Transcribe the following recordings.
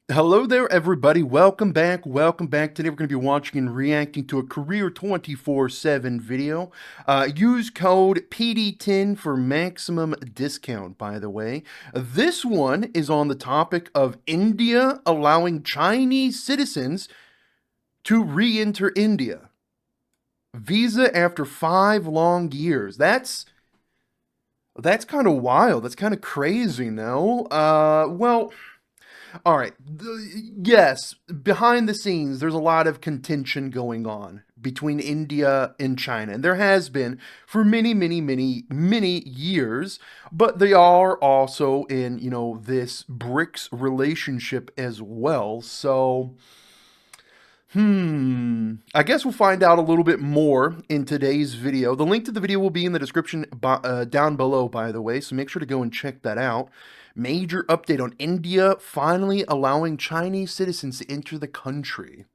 Hello there, everybody. Welcome back. Welcome back. Today we're going to be watching and reacting to a Career 24/7 video. Use code PD10 for maximum discount, by the way. This one is on the topic of India allowing Chinese citizens to re enter India. Visa after 5 long years. That's kind of wild. That's kind of crazy, no? Well. All right. Yes, behind the scenes, there's a lot of contention going on between India and China, and there has been for many, many, many, many years. But they are also in, this BRICS relationship as well. So, I guess we'll find out a little bit more in today's video. The link to the video will be in the description down below, by the way, so make sure to go and check that out. Major update on India finally allowing Chinese citizens to enter the country.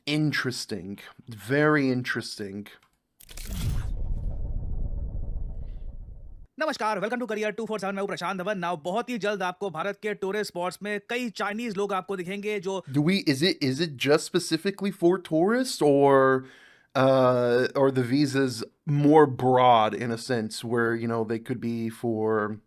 Interesting. Very interesting. नमस्कार, welcome to career 247। मैं हूं प्रशांत Dhawan. Now बहुत ही जल्द आपको भारत के tourist spots में कई Chinese लोग आपको दिखेंगे जो Is it just specifically for tourists, or the visas more broad in a sense where they could be for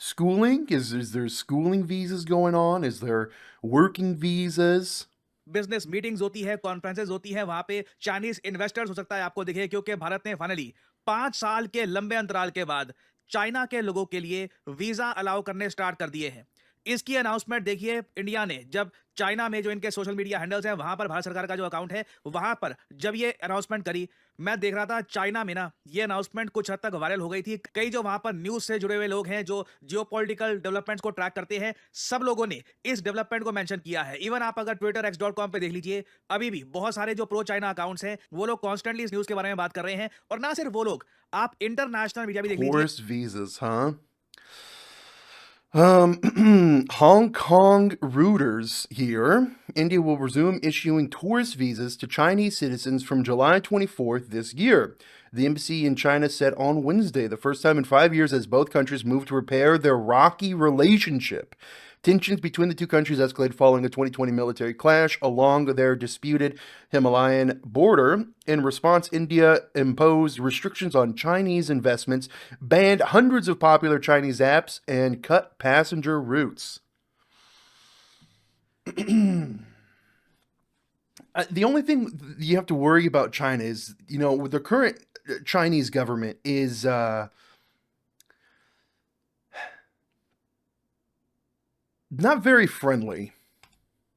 schooling? Is there schooling visas going on? Is there working visas? Business meetings होती है, conferences होती है, वहां पे Chinese investors हो सकता है आपको दिखे, क्योंकि भारत ने फाइनली 5 साल के लंबे अंतराल के बाद चाइना के लोगों के लिए वीजा अलाउ करने स्टार्ट कर दिए हैं। इसकी अनाउंसमेंट देखिए, इंडिया ने जब चाइना में जो इनके सोशल मीडिया हैंडल्स हैं वहां पर भारत सरकार का जो अकाउंट है वहां पर जब ये अनाउंसमेंट करी, मैं देख रहा था चाइना में ना ये अनाउंसमेंट कुछ हद तक वायरल हो गई थी। कई जो वहां पर न्यूज से जुड़े हुए लोग हैं, जो जियोपॉलिटिकल डेवलपमेंट्स को ट्रैक करते हैं, सब लोगों ने इस डेवलपमेंट को मेंशन किया है। इवन आप अगर ट्विटर x.com पे देख लीजिए, अभी भी बहुत सारे जो प्रो चाइना अकाउंट्स हैं वो लोग कॉन्स्टेंटली इस न्यूज के बारे में बात कर रहे हैं। और ना सिर्फ वो लोग, आप इंटरनेशनल मीडिया भी देख लीजिए। Tourist visas, huh? Hong Kong routers here. India will resume issuing tourist visas to Chinese citizens from July 24th this year. The embassy in China said on Wednesday, the first time in 5 years as both countries move to repair their rocky relationship. Tensions between the two countries escalated following a 2020 military clash along their disputed Himalayan border. In response, India imposed restrictions on Chinese investments, banned hundreds of popular Chinese apps, and cut passenger routes. The only thing you have to worry about China is, with the current Chinese government is not very friendly.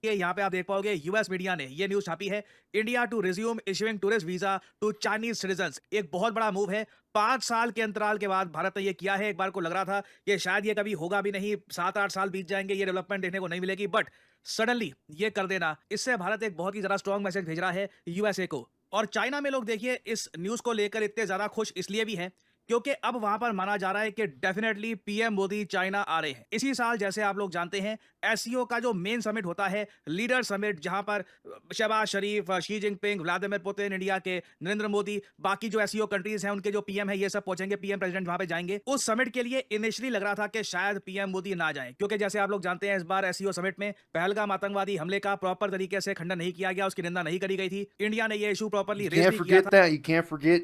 यहाँ पे आप देख पाओगे US media ने ये news छापी है, India to resume issuing tourist visa to Chinese citizens. एक बहुत बड़ा मूव है। 5 साल के अंतराल के बाद भारत ने ये किया है। एक बार को लग रहा था कि शायद ये कभी होगा भी नहीं, 7-8 साल बीत जाएंगे, ये डेवलपमेंट देखने को नहीं मिलेगी, बट सडनली ये कर देना, इससे भारत एक बहुत ही ज्यादा स्ट्रॉन्ग मैसेज भेज रहा है यूएसए को। और चाइना में लोग देखिए इस न्यूज को लेकर इतने ज्यादा खुश इसलिए भी हैं क्योंकि अब वहां पर माना जा रहा है कि डेफिनेटली पीएम मोदी चाइना आ रहे हैं इसी साल। जैसे आप लोग जानते हैं, एससीओ का जो मेन समिट होता है, लीडर समिट, जहां पर Shehbaz Sharif, Xi Jinping, Vladimir Putin, India के नरेंद्र मोदी, बाकी जो एससीओ कंट्रीज हैं उनके जो पीएम है, ये सब पहुंचेंगे, पीएम प्रेसिडेंट वहां पे जाएंगे। उस समिट के लिए इनिशियली लग रहा था कि शायद पीएम मोदी ना जाए, क्योंकि जैसे आप लोग जानते हैं इस बार एससीओ समिट में पहलगाम आतंकवादी हमले का प्रॉपर तरीके से खंडन नहीं किया गया, उसकी निंदा नहीं करी गई थी। इंडिया ने ये issue properly You raise can't नहीं किया forget था। that. You can't forget,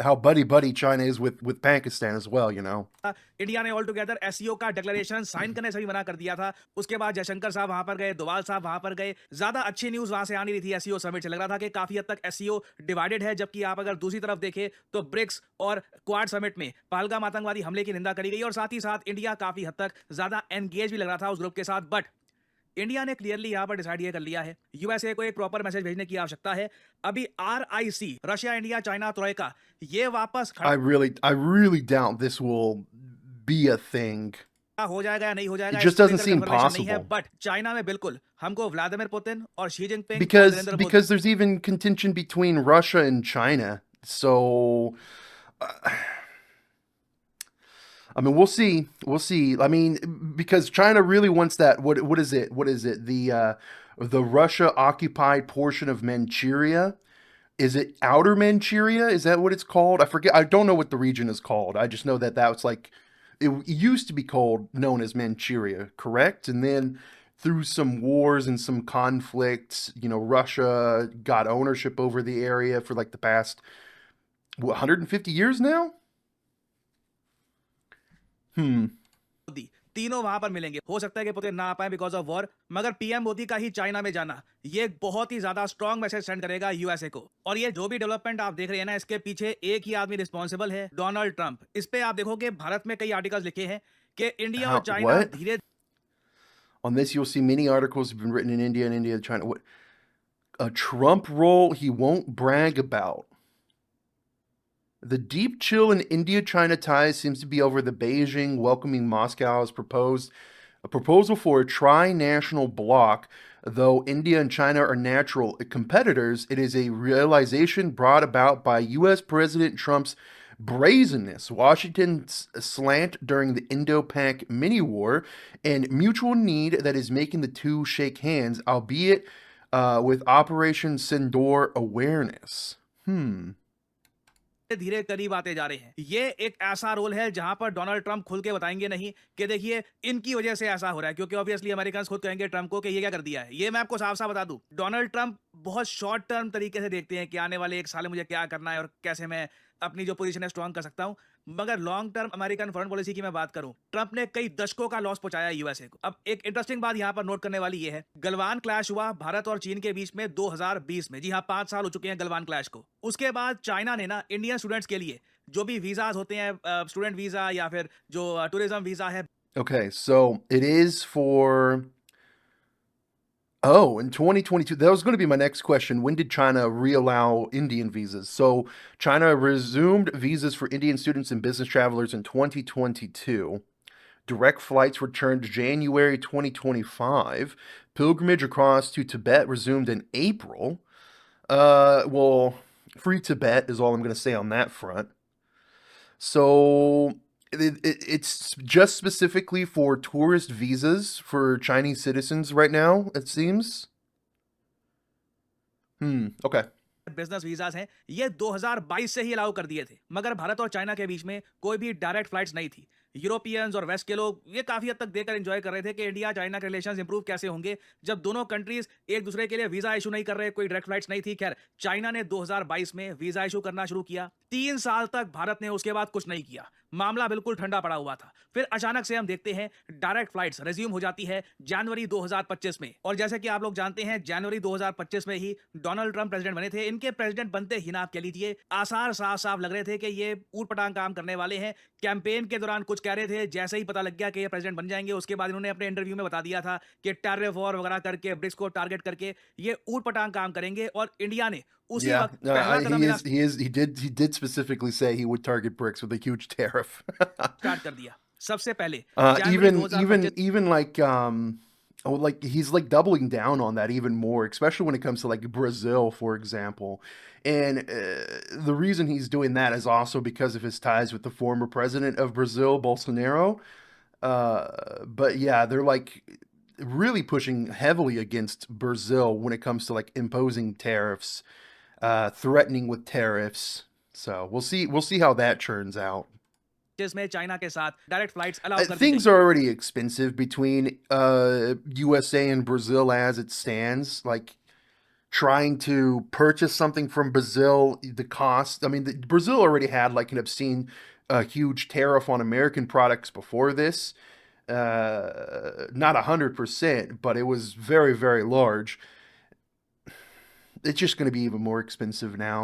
how buddy China is with Pakistan as well. India ने ऑल टुगेदर एससीओ का डिक्लेरेशन साइन करने से भी मना कर दिया था। उसके बाद जयशंकर साहब वहां पर गए, डोवाल साहब वहां पर गए। ज्यादा अच्छी न्यूज वहां से आ नहीं रही थी एससीओ समिट से। लग रहा था कि काफी हद तक एससीओ डिवाइडेड है, जबकि आप अगर दूसरी तरफ देखें तो ब्रिक्स और क्वाड समिट में पहलगाम आतंकवादी हमले की निंदा करी गई, और साथ ही साथ इंडिया काफी हद तक ज्यादा एंगेज भी लग रहा था उस ग्रुप के साथ। बट इंडिया ने क्लियरली यहां पर डिसाइड ये कर लिया है, यूएसए को एक प्रॉपर मैसेज भेजने की आवश्यकता है। अभी RIC, Russia India China Troikaa, ये वापस I really doubt this will be a thing. खड़ा हो जाएगा या नहीं हो It जाएगा just इसको doesn't लेकर seem कंफर्मेशन नहीं है। possible. बट चाइना में बिल्कुल हमको व्लादिमीर पुतिन और शी जिनपिंग और because Narendra Modi. because there's even contention between Russia and China. So uh, I mean, we'll see. We'll see. I mean, because China really wants that. What is it? What is it? The Russia occupied portion of Manchuria. Is it Outer Manchuria? Is that what it's called? I forget. I don't know what the region is called. I just know that that's like it used to be known as Manchuria, correct? And then through some wars and some conflicts, Russia got ownership over the area for like the past 150 years now. Hmm. Modi तीनों वहां पर मिलेंगे। हो सकता है कि Putin ना आ पाए बिकॉज ऑफ वॉर, मगर पीएम मोदी का ही चाइना में जाना ये एक बहुत ही ज्यादा स्ट्रॉन्ग मैसेज सेंड करेगा यूएसए को। और ये जो भी डेवलपमेंट आप देख रहे हैं ना, इसके पीछे एक ही आदमी रिस्पॉन्सिबल है, डोनाल्ड ट्रंप। इस पे आप देखोगे भारत में कई आर्टिकल्स लिखे हैं कि इंडिया और How? China What? धीरे On this, you'll see many articles have been written in India and India, China. What? A Trump role he won't brag about. The deep chill in India-China ties seems to be over the Beijing welcoming Moscow's a proposal for a tri-national bloc. Though India and China are natural competitors, it is a realization brought about by U.S. President Trump's brazenness, Washington's slant during the Indo-Pak mini-war, and mutual need that is making the two shake hands, albeit with Operation Sindoor awareness. धीरे करीब आते जा रहे हैं। ये एक ऐसा role है जहां पर डोनाल्ड ट्रंप खुल के बताएंगे नहीं कि देखिए इनकी वजह से ऐसा हो रहा है, क्योंकि ऑब्वियसली अमेरिकन खुद कहेंगे ट्रंप को कि ये क्या कर दिया है। ये मैं आपको साफ साफ बता दूं, डोनाल्ड ट्रंप बहुत शॉर्ट टर्म तरीके से देखते हैं कि आने वाले एक साल में मुझे क्या करना है और कैसे मैं अपनी जो पोजीशन है स्ट्रॉन्ग कर सकता हूं। मगर long term American foreign policy की मैं बात करूं, ट्रंप ने कई दशकों का लॉस पहुंचाया यूएसए को। अब एक इंटरेस्टिंग बात यहां पर नोट करने वाली ये है, गलवान क्लैश हुआ भारत और चीन के बीच में 2020 में। जी हां, 5 साल हो चुके हैं गलवान क्लैश को। उसके बाद चाइना ने ना इंडियन स्टूडेंट्स के लिए जो भी वीजाज होते हैं, स्टूडेंट वीजा या फिर जो टूरिज्म वीजा है। Okay, so it is for. Oh, in 2022, that was going to be my next question. When did China reallow Indian visas? So, China resumed visas for Indian students and business travelers in 2022. Direct flights returned January 2025. Pilgrimage across to Tibet resumed in April. Well, free Tibet is all I'm going to say on that front. So it's just specifically for tourist visas for Chinese citizens right now, it seems. Okay. Business visas हैं, ये 2022 से ही allow कर दिए थे, मगर भारत और China के बीच में कोई भी डायरेक्ट फ्लाइट्स नहीं थी। यूरोपियंस और वेस्ट के लोग ये काफी हद तक देखकर एंजॉय कर रहे थे कि इंडिया चाइना के रिलेशंस इंप्रूव कैसे होंगे जब दोनों कंट्रीज एक दूसरे के लिए वीजा इशू नहीं कर रहे, कोई डायरेक्ट फ्लाइट्स नहीं थी। खैर, चाइना ने 2022 में वीजा इशू करना शुरू किया। 3 साल तक भारत ने उसके बाद कुछ नहीं किया, मामला बिल्कुल ठंडा पड़ा हुआ था। फिर अचानक से हम देखते हैं डायरेक्ट फ्लाइट्स रिज्यूम हो जाती है जनवरी 2025 में। और जैसे कि आप लोग जानते हैं, जनवरी 2025 में ही डोनाल्ड ट्रंप प्रेसिडेंट बने थे। इनके प्रेसिडेंट बनते ही ना आप कह लीजिए आसार साफ साफ लग रहे थे कि ये ऊट-पटांग काम करने वाले हैं। कैंपेन के दौरान कुछ कह रहे थे, जैसे ही पता लग गया कि ये प्रेसिडेंट बन जाएंगे, उसके बाद इन्होंने अपने इंटरव्यू में बता दिया था कि टैरिफ वॉर वगैरह करके ब्रिक्स को टारगेट करके ये ऊट-पटांग काम करेंगे। और इंडिया ने उसी Yeah, वक्त पहला कदम लेना he did specifically say he would target BRICS with a huge tariff. Start कर दिया। सबसे पहले जनवरी 2025 even like he's like doubling down on that even more, especially when it comes to like Brazil, for example. And the reason he's doing that is also because of his ties with the former president of Brazil, Bolsonaro. But yeah, they're like really pushing heavily against Brazil when it comes to like imposing tariffs, threatening with tariffs. So we'll see how that turns out. जिसमें China के साथ direct flights allow कर दी Things गई। are already expensive between USA and Brazil as it stands. Like trying to purchase something from Brazil, the cost. I mean, Brazil already had like an obscene, huge tariff on American products before this. Not 100%, but it was very, very large. It's just going to be even more expensive now.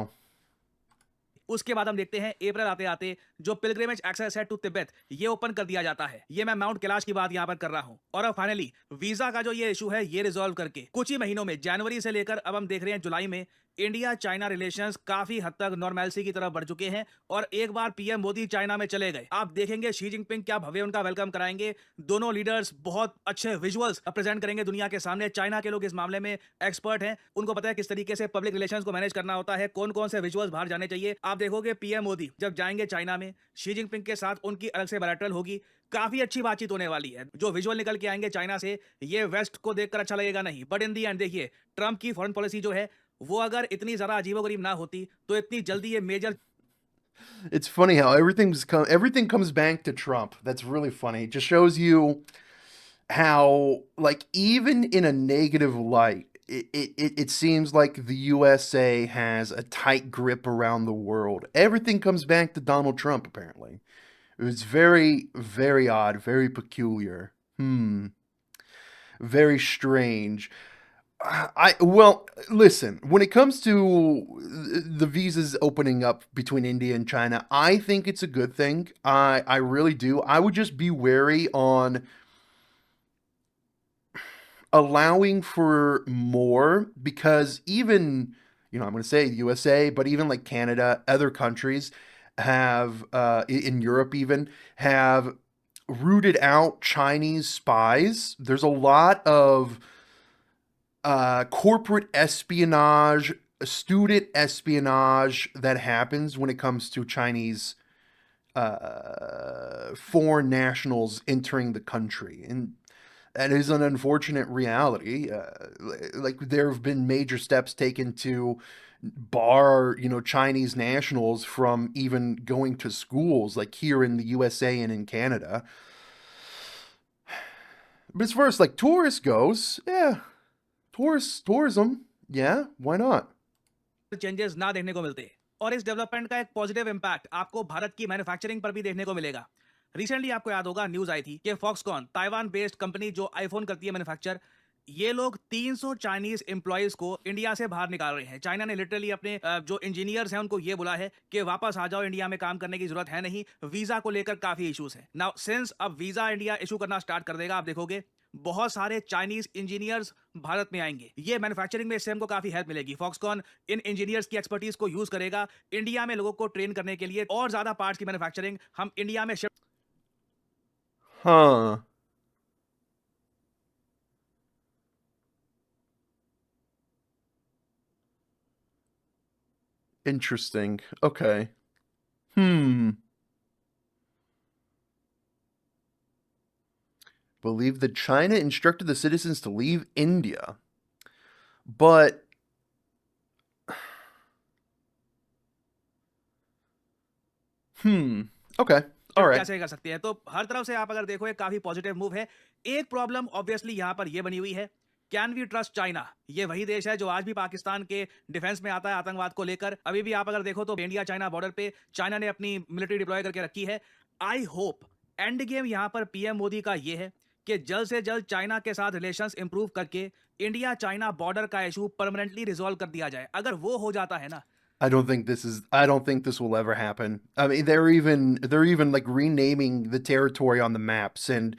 उसके बाद हम देखते हैं अप्रैल आते आते जो pilgrimage access है to Tibet ये ओपन कर दिया जाता है। ये मैं माउंट कैलाश की बात यहां पर कर रहा हूं। और अब फाइनली वीजा का जो ये इशू है ये रिजॉल्व करके कुछ ही महीनों में, जनवरी से लेकर अब हम देख रहे हैं जुलाई में, इंडिया चाइना रिलेशंस काफी हद तक नॉर्मैलिटी की तरफ बढ़ चुके हैं। और एक बार पीएम मोदी चाइना में चले गए, आप देखेंगे शी जिनपिंग क्या भव्य उनका वेलकम कराएंगे। दोनों लीडर्स बहुत अच्छे विजुअल्स प्रेजेंट करेंगे दुनिया के सामने। चाइना के लोग इस मामले में एक्सपर्ट हैं, उनको पता है किस तरीके से पब्लिक रिलेशंस को मैनेज करना होता है, कौन कौन से विजुअल्स बाहर जाने चाहिए। आप देखोगे पीएम मोदी जब जाएंगे चाइना में, शी जिनपिंग के साथ उनकी अलग से बायलैटरल होगी, काफी अच्छी बातचीत होने वाली है। जो विजुअल निकल के आएंगे चाइना से, ये वेस्ट को देखकर अच्छा लगेगा नहीं, बट इन दी एंड देखिए ट्रंप की फॉरेन पॉलिसी जो है वो अगर इतनी ज्यादा अजीबोगरीब ना होती तो इतनी जल्दी ये major It's funny how everything comes back to Trump. That's really funny. It just shows you how, like, even in a negative light, it seems like the USA has a tight grip around the world. Everything comes back to Donald Trump, apparently. It was very, very odd, very peculiar. Very strange. Well, listen, when it comes to the visas opening up between India and China, I think it's a good thing. I really do. I would just be wary on allowing for more because even, I'm going to say USA, but even like Canada, other countries have in Europe even have rooted out Chinese spies. There's a lot of corporate espionage, student espionage that happens when it comes to Chinese foreign nationals entering the country. And that is an unfortunate reality. Like there have been major steps taken to bar, Chinese nationals from even going to schools, like here in the USA and in Canada. But as far as like tourists goes, yeah, tourism, yeah, why not? Changes ना देखने को मिलते। और इस development का एक positive impact आपको भारत की मैन्युफैक्चरिंग पर भी देखने को मिलेगा। रिसेंटली आपको याद होगा न्यूज आई थी कि फॉक्सकॉन ताइवान बेस्ड कंपनी जो आईफोन करती है मैन्युफैक्चर, ये लोग 300 चाइनीज एम्प्लॉयज को इंडिया से बाहर निकाल रहे हैं। चाइना ने लिटरली अपने जो इंजीनियर्स हैं उनको ये बोला है कि वापस आ जाओ, इंडिया में काम करने की जरूरत है नहीं। वीजा को लेकर काफी इश्यूज है। नाउ सिंस अब वीजा इंडिया इशू करना स्टार्ट कर देगा, आप देखोगे बहुत सारे चाइनीज इंजीनियर्स भारत में आएंगे। ये मैन्युफैक्चरिंग में इससे हमको काफी हेल्प मिलेगी। फॉक्सकॉन इन इंजीनियर्स की एक्सपर्टीज को यूज करेगा इंडिया में लोगों को ट्रेन करने के लिए, और ज्यादा पार्ट्स की मैन्युफैक्चरिंग हम इंडिया में shift. Huh. Interesting. Okay. Hmm. Believe that China instructed the citizens to leave India. But okay. All right. कैसे कर सकते हैं? तो हर तरफ से आप अगर देखो एक काफी पॉजिटिव मूव है। एक प्रॉब्लम ऑब्वियसली यहां पर ये बनी हुई है, कैन वी ट्रस्ट चाइना? ये वही देश है जो आज भी पाकिस्तान के डिफेंस में आता है आतंकवाद को लेकर। अभी भी आप अगर देखो तो इंडिया चाइना बॉर्डर पे चाइना ने अपनी मिलिट्री डिप्लॉय करके रखी है। आई होप एंड गेम यहां पर पीएम मोदी का ये है कि जल्द से जल्द चाइना के साथ रिलेशंस इंप्रूव करके इंडिया चाइना बॉर्डर का इशू परमानेंटली रिजॉल्व कर दिया जाए। अगर वो हो जाता है ना, I don't think this will ever happen. I mean, they're even like renaming the territory on the maps and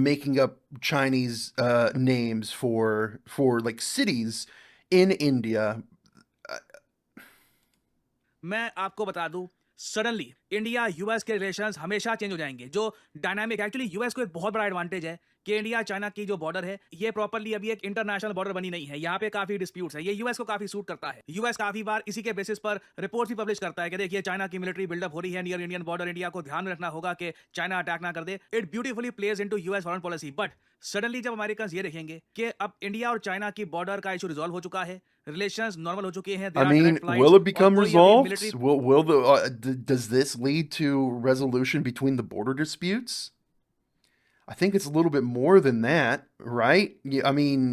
making up Chinese names for like cities in India. मैं आपको बता दूं, सडनली इंडिया यूएस के relations हमेशा change हो जाएंगे। जो dynamic, actually US को एक बहुत बड़ा एडवांटेज है कि इंडिया चाइना की जो बॉर्डर है ये प्रॉपर्ली अभी एक इंटरनेशनल बॉर्डर बनी नहीं है। यहाँ पे काफी डिस्प्यूट्स है। ये यूएस को काफी सूट करता है। यूएस काफी बार इसी के बेसिस पर रिपोर्ट भी पब्लिश करता है कि देखिए चाइना की मिलिट्री बिल्डअप हो रही है नियर इंडियन बॉर्डर, इंडिया को ध्यान में रखना होगा कि चाइना अटैक ना कर दे। It beautifully plays into US foreign policy. But suddenly जब अमेरिकन ये देखेंगे कि अब इंडिया और चाइना की बॉर्डर का इशू रिजॉल्व हो चुका है, रिलेशंस नॉर्मल हो चुके हैं, I there are mean, direct will flights it और become कोई अभी resolved? Military. Does this lead to resolution between the border disputes? I think it's a little bit more than that, right? Yeah, I mean,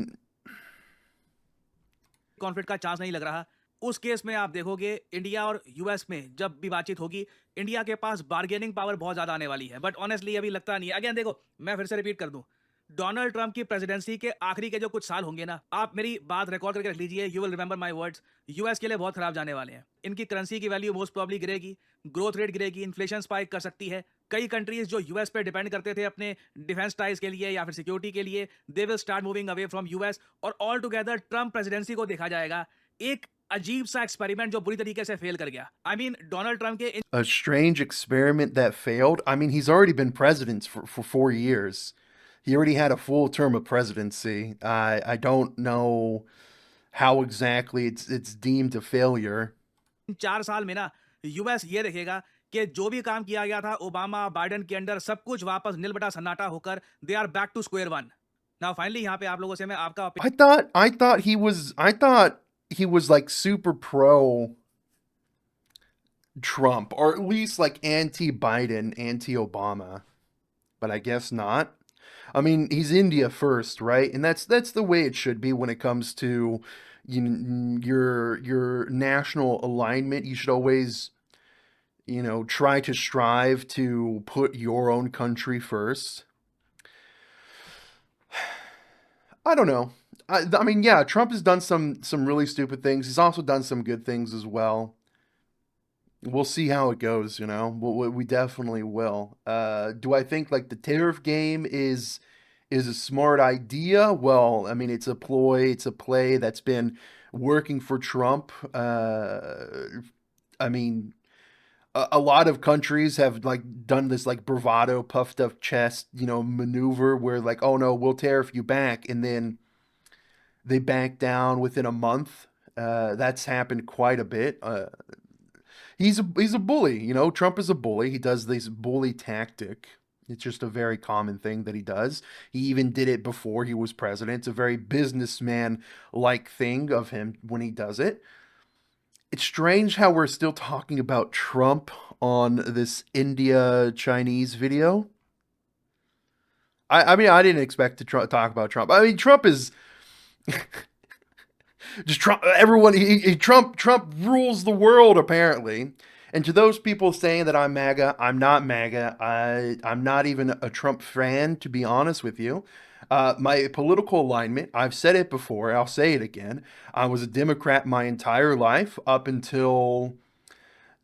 conflict का chance नहीं लग रहा। उस case में आप देखोगे इंडिया और यूएस में जब भी बातचीत होगी, इंडिया के पास बार्गेनिंग पावर बहुत ज्यादा आने वाली है। बट ऑनेस्टली अभी लगता नहीं है। अगेन देखो, मैं फिर से रिपीट कर दूं, डोनाल्ड ट्रंप की प्रेसिडेंसी के आखिरी के जो कुछ साल होंगे ना, आप मेरी बात रिकॉर्ड करके रख लीजिए, you will remember my words, US के लिए बहुत खराब जाने वाले हैं। इनकी करेंसी की वैल्यू मोस्ट प्रॉब्ली गिरेगी, ग्रोथ रेट गिरेगी, इन्फ्लेशन स्पाइक कर सकती है। कई कंट्रीज जो यूएस पे डिपेंड करते थे अपने डिफेंस टाइज के लिए या फिर सिक्योरिटी के लिए, they will start moving away from US. और ऑल टुगेदर ट्रंप प्रेसिडेंसी को देखा जाएगा एक अजीब सा एक्सपेरिमेंट जो बुरी तरीके से फेल कर गया। आई मीन डोनाल्ड ट्रंप के a strange experiment that failed. I mean, he's already been president for 4 years. He already had a full term of presidency. I don't know how exactly it's deemed a failure. 4 साल में ना US ये देखेगा कि जो भी काम किया गया था ओबामा बाइडेन के अंडर, सब कुछ वापस नील बटा सन्नाटा होकर they are back to square one. Now finally यहाँ पे आप लोगों से मैं आपका I thought he was like super pro Trump, or at least like anti-Biden, anti-Obama, but I guess not. I mean, he's India first, right? And that's the way it should be when it comes to your national alignment. You should always, try to strive to put your own country first. I don't know. I mean, yeah, Trump has done some really stupid things. He's also done some good things as well. We'll see how it goes, we definitely will. Do I think like the tariff game is a smart idea? Well, I mean, it's a ploy, it's a play that's been working for Trump. I mean, a lot of countries have like done this like bravado, puffed up chest, maneuver where like, oh no, we'll tariff you back, and then they back down within a month. That's happened quite a bit. He's a bully. Trump is a bully. He does this bully tactic. It's just a very common thing that he does. He even did it before he was president. It's a very businessman like thing of him when he does it. It's strange how we're still talking about Trump on this India Chinese video. I mean, I didn't expect to talk about Trump. I mean, Trump is just Trump. Everyone, Trump rules the world apparently. And to those people saying that I'm MAGA, I'm not MAGA. I'm not even a Trump fan, to be honest with you. My political alignment, I've said it before, I'll say it again. I was a Democrat my entire life up until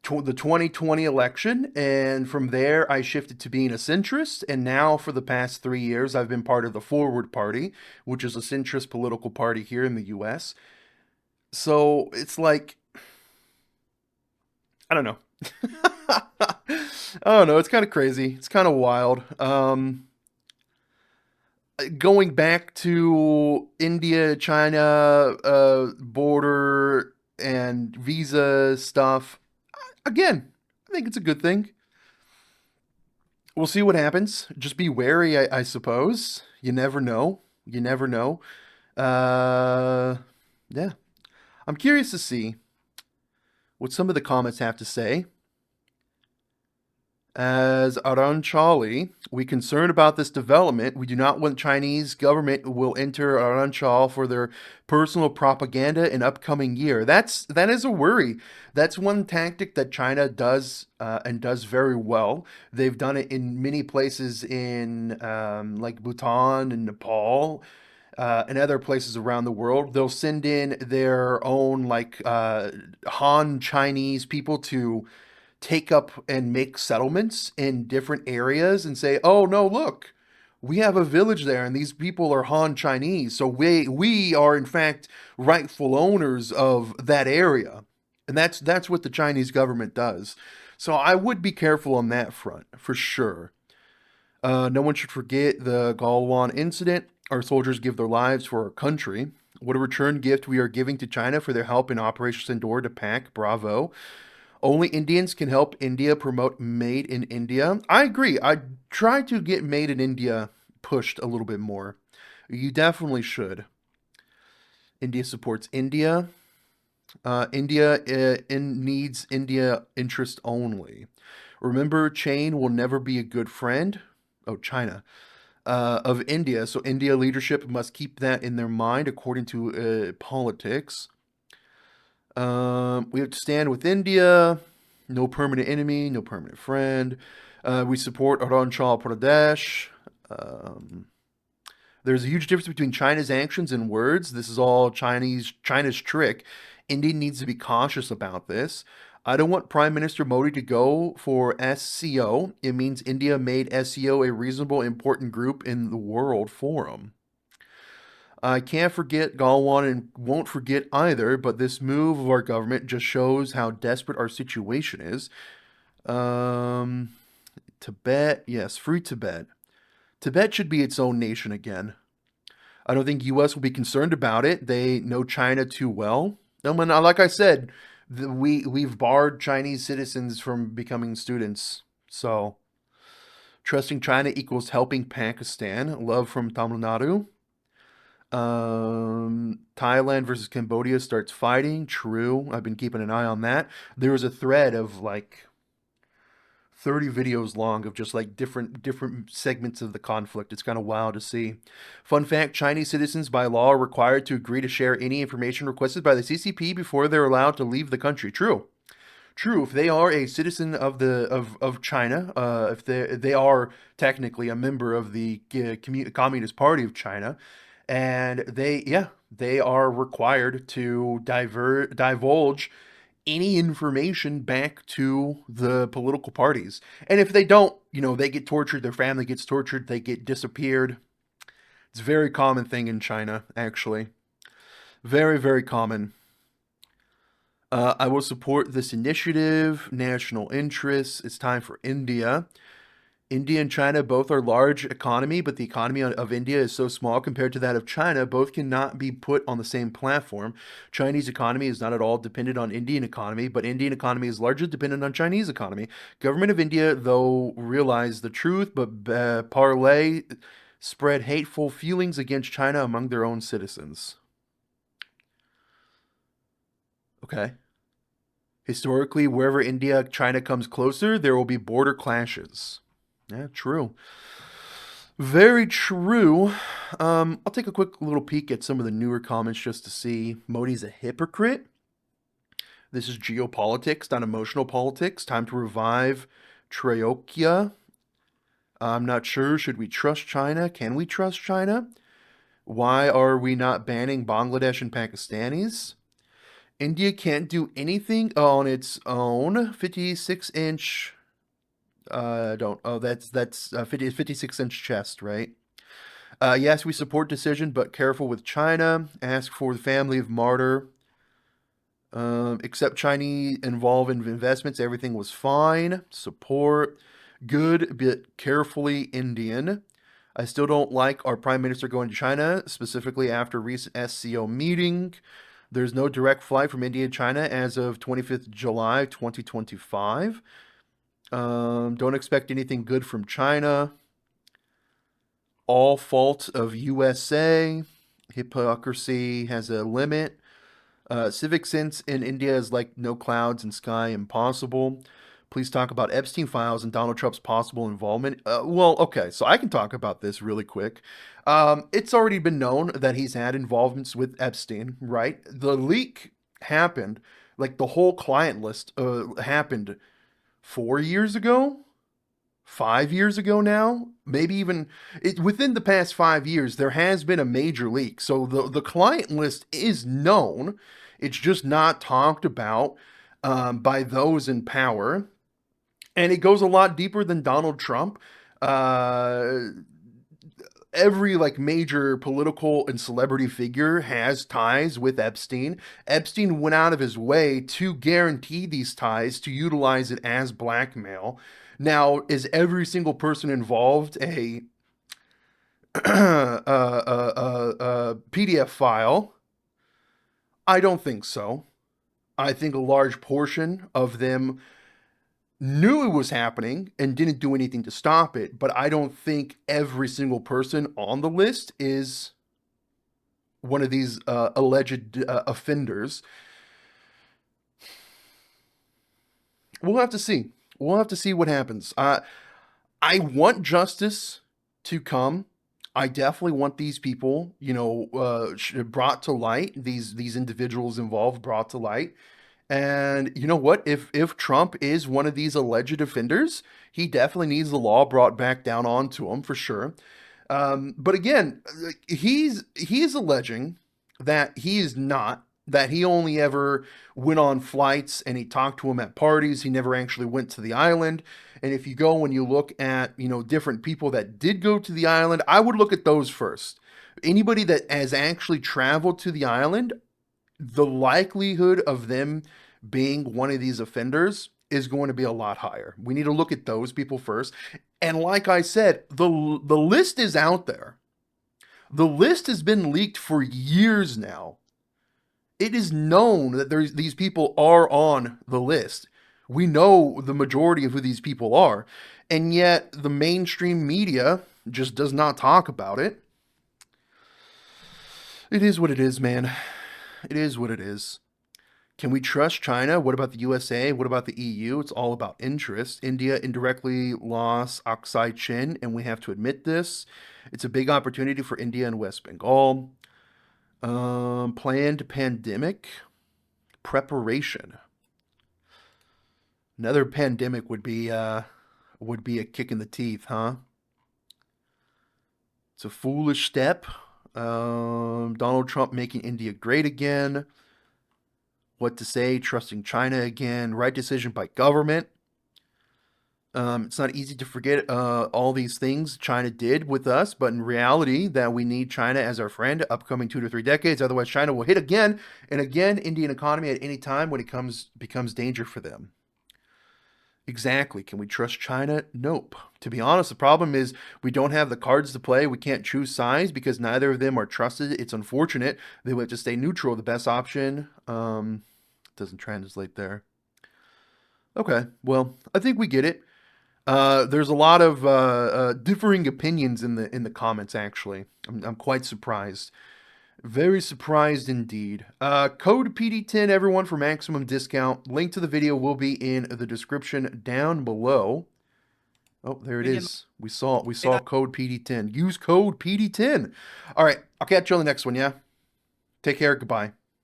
the 2020 election. And from there, I shifted to being a centrist. And now, for the past 3 years, I've been part of the Forward Party, which is a centrist political party here in the US. So it's like, I don't know. I don't know. It's kind of crazy. It's kind of wild. Going back to India, China, border and visa stuff. Again, I think it's a good thing. We'll see what happens. Just be wary, I suppose. You never know. You never know. Uh, yeah. I'm curious to see what some of the comments have to say. As Aranchali, we concerned about this development. We do not want Chinese government will enter Aranchal for their personal propaganda in upcoming year. That is a worry. That's one tactic that China does and does very well. They've done it in many places in like Bhutan and Nepal. And other places around the world, they'll send in their own like Han Chinese people to take up and make settlements in different areas and say, "Oh no, look, we have a village there, and these people are Han Chinese, so we are in fact rightful owners of that area," and that's what the Chinese government does. So I would be careful on that front for sure. No one should forget the Galwan incident. Our soldiers give their lives for our country. What a return gift we are giving to China for their help in Operation Sindoor to PAC. Bravo. Only Indians can help India promote Made in India. I agree. I try to get Made in India pushed a little bit more. You definitely should. India supports India. India needs India interest only. Remember, Chain will never be a good friend. Oh, China. Of India. So India leadership must keep that in their mind according to politics. We have to stand with India. No permanent enemy, no permanent friend. We support Arunachal Pradesh. There's a huge difference between China's actions and words. This is all China's trick. India needs to be cautious about this. I don't want Prime Minister Modi to go for SCO. It means India made SCO a reasonable, important group in the World Forum. I can't forget Galwan and won't forget either, but this move of our government just shows how desperate our situation is. Tibet, yes, free Tibet. Tibet should be its own nation again. I don't think U.S. will be concerned about it. They know China too well. I mean, like I said, we've barred Chinese citizens from becoming students. So, trusting China equals helping Pakistan. Love from Tamil Nadu. Thailand versus Cambodia starts fighting. True. I've been keeping an eye on that. There was a thread of like 30 videos long of just like different segments of the conflict. It's kind of wild to see. Fun fact, Chinese citizens by law are required to agree to share any information requested by the CCP before they're allowed to leave the country. True. True, if they are a citizen of China, if they are technically a member of the Communist Party of China, and they are required to divulge any information back to the political parties. And if they don't, they get tortured, their family gets tortured, they get disappeared. It's a very common thing in China, actually. Very, very common. I will support this initiative, national interests. It's time for India. India and China both are large economy, but the economy of India is so small compared to that of China, both cannot be put on the same platform. Chinese economy is not at all dependent on Indian economy, but Indian economy is largely dependent on Chinese economy. Government of India, though, realize the truth, but parlay spread hateful feelings against China among their own citizens. Okay. Historically, wherever India, China comes closer, there will be border clashes. Yeah, true. Very true. I'll take a quick little peek at some of the newer comments just to see. Modi's a hypocrite. This is geopolitics, not emotional politics. Time to revive Trayokya. I'm not sure. Should we trust China? Can we trust China? Why are we not banning Bangladesh and Pakistanis? India can't do anything on its own. 56-inch. Don't. Oh, that's 56-inch chest, right? Yes, we support decision, but careful with China. Ask for the family of martyr. Except Chinese involved in investments, everything was fine. Support. Good, but carefully Indian. I still don't like our prime minister going to China, specifically after recent SCO meeting. There's no direct flight from India to China as of 25th July 2025. Don't expect anything good from China. All fault of USA. Hypocrisy has a limit. Civic sense in India is like no clouds and sky, impossible. Please talk about Epstein files and Donald Trump's possible involvement. Well, okay, so I can talk about this really quick. It's already been known that he's had involvements with Epstein, right? The leak happened, like the whole client list happened 4 years ago, 5 years ago now, maybe even within the past 5 years, there has been a major leak. So the client list is known. It's just not talked about by those in power. And it goes a lot deeper than Donald Trump. Every like major political and celebrity figure has ties with Epstein. Epstein went out of his way to guarantee these ties, to utilize it as blackmail. Now, is every single person involved a PDF file? I don't think so. I think a large portion of them knew it was happening and didn't do anything to stop it, but I don't think every single person on the list is one of these alleged offenders. We'll have to see. We'll have to see what happens. I want justice to come. I definitely want these people, brought to light. These individuals involved brought to light. And you know what? If Trump is one of these alleged offenders, he definitely needs the law brought back down onto him for sure. But again, he's alleging that he is not, that he only ever went on flights and he talked to him at parties. He never actually went to the island. And if you go and you look at, different people that did go to the island, I would look at those first. Anybody that has actually traveled to the island, the likelihood of them being one of these offenders is going to be a lot higher. We need to look at those people first. And like I said, the list is out there. The list has been leaked for years now. It is known that these people are on the list. We know the majority of who these people are. And yet the mainstream media just does not talk about it. It is what it is, man. It is what it is. Can we trust China? What about the USA? What about the EU? It's all about interest. India indirectly lost Aksai Chin, and we have to admit this. It's a big opportunity for India and West Bengal. Planned pandemic preparation. Another pandemic would be a kick in the teeth, huh? It's a foolish step. Donald Trump making India great again. What to say? Trusting China again. Right decision by government. It's not easy to forget all these things China did with us, but in reality, that we need China as our friend upcoming 2 to 3 decades. Otherwise, China will hit again and again Indian economy at any time when it becomes danger for them. Exactly. Can we trust China? Nope. To be honest, the problem is we don't have the cards to play. We can't choose sides because neither of them are trusted. It's unfortunate. They would have to stay neutral. The best option doesn't translate there. Okay. Well, I think we get it. There's a lot of differing opinions in the comments. Actually, I'm quite surprised. Very surprised indeed. Code PD10, everyone, for maximum discount. Link to the video will be in the description down below. Oh, there it is. We saw code PD10. Use code PD10. All right, I'll catch you on the next one, yeah? Take care. Goodbye.